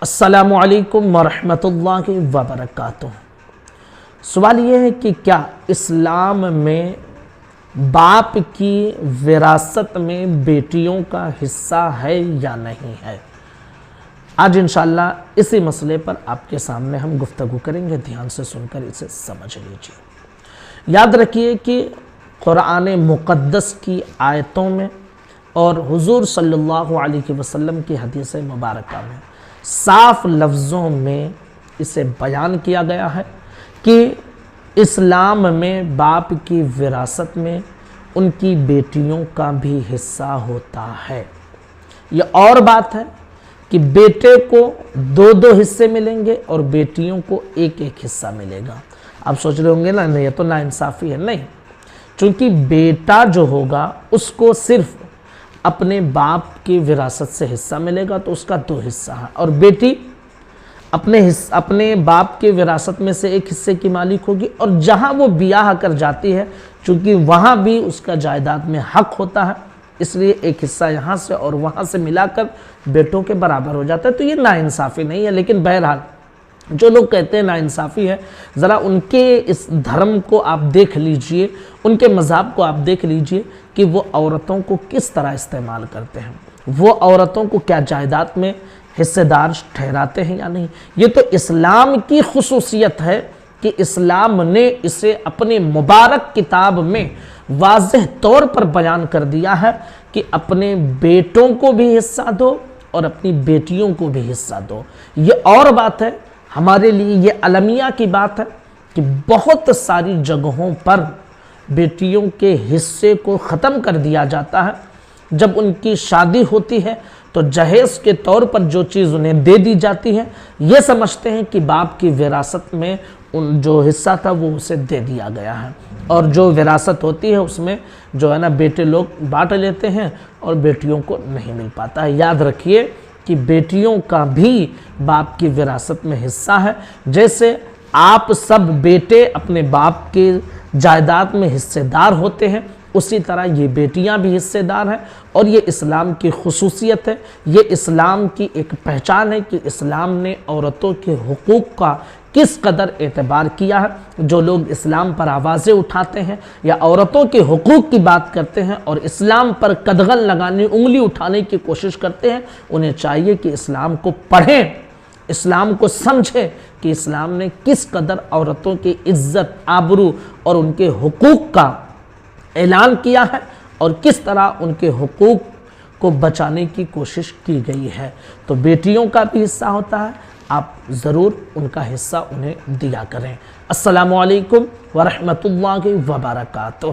السلام علیکم ورحمۃ اللہ وبرکاتہ۔ سوال یہ ہے کہ کیا اسلام میں باپ کی وراثت میں بیٹیوں کا حصہ ہے یا نہیں ہے؟ آج انشاءاللہ اسی مسئلے پر آپ کے سامنے ہم گفتگو کریں گے، دھیان سے سن کر اسے سمجھ لیجیے۔ یاد رکھیے کہ قرآن مقدس کی آیتوں میں اور حضور صلی اللہ علیہ وسلم کی حدیث مبارکہ میں صاف لفظوں میں اسے بیان کیا گیا ہے کہ اسلام میں باپ کی وراثت میں ان کی بیٹیوں کا بھی حصہ ہوتا ہے۔ یہ اور بات ہے کہ بیٹے کو دو حصے ملیں گے اور بیٹیوں کو ایک حصہ ملے گا۔ آپ سوچ رہے ہوں گے نا یہ تو ناانصافی ہے۔ نہیں، چونکہ بیٹا جو ہوگا اس کو صرف اپنے باپ کی وراثت سے حصہ ملے گا تو اس کا دو حصہ ہے، اور بیٹی اپنے باپ کی وراثت میں سے ایک حصے کی مالک ہوگی، اور جہاں وہ بیاہ کر جاتی ہے چونکہ وہاں بھی اس کا جائیداد میں حق ہوتا ہے، اس لیے ایک حصہ یہاں سے اور وہاں سے ملا کر بیٹوں کے برابر ہو جاتا ہے۔ تو یہ ناانصافی نہیں ہے، لیکن بہرحال جو لوگ کہتے ہیں ناانصافی ہے، ذرا ان کے اس دھرم کو آپ دیکھ لیجئے، ان کے مذہب کو آپ دیکھ لیجئے کہ وہ عورتوں کو کس طرح استعمال کرتے ہیں، وہ عورتوں کو کیا جائیداد میں حصے دار ٹھہراتے ہیں یا نہیں۔ یہ تو اسلام کی خصوصیت ہے کہ اسلام نے اسے اپنی مبارک کتاب میں واضح طور پر بیان کر دیا ہے کہ اپنے بیٹوں کو بھی حصہ دو اور اپنی بیٹیوں کو بھی حصہ دو۔ یہ اور بات ہے، ہمارے لیے یہ المیہ کی بات ہے کہ بہت ساری جگہوں پر بیٹیوں کے حصے کو ختم کر دیا جاتا ہے۔ جب ان کی شادی ہوتی ہے تو جہیز کے طور پر جو چیز انہیں دے دی جاتی ہے، یہ سمجھتے ہیں کہ باپ کی وراثت میں ان جو حصہ تھا وہ اسے دے دیا گیا ہے، اور جو وراثت ہوتی ہے اس میں جو ہے نا بیٹے لوگ بانٹ لیتے ہیں اور بیٹیوں کو نہیں مل پاتا ہے۔ یاد رکھیے کہ بیٹیوں کا بھی باپ کی وراثت میں حصہ ہے۔ جیسے آپ سب بیٹے اپنے باپ کے جائیداد میں حصے دار ہوتے ہیں، اسی طرح یہ بیٹیاں بھی حصے دار ہیں، اور یہ اسلام کی خصوصیت ہے، یہ اسلام کی ایک پہچان ہے کہ اسلام نے عورتوں کے حقوق کا کس قدر اعتبار کیا ہے۔ جو لوگ اسلام پر آوازیں اٹھاتے ہیں یا عورتوں کے حقوق کی بات کرتے ہیں اور اسلام پر قدغن لگانے، انگلی اٹھانے کی کوشش کرتے ہیں، انہیں چاہیے کہ اسلام کو پڑھیں، اسلام کو سمجھیں کہ اسلام نے کس قدر عورتوں کی عزت، آبرو اور ان کے حقوق کا اعلان کیا ہے، اور کس طرح ان کے حقوق کو بچانے کی کوشش کی گئی ہے۔ تو بیٹیوں کا بھی حصہ ہوتا ہے، آپ ضرور ان کا حصہ انہیں دیا کریں۔ السلام علیکم ورحمۃ اللہ وبرکاتہ۔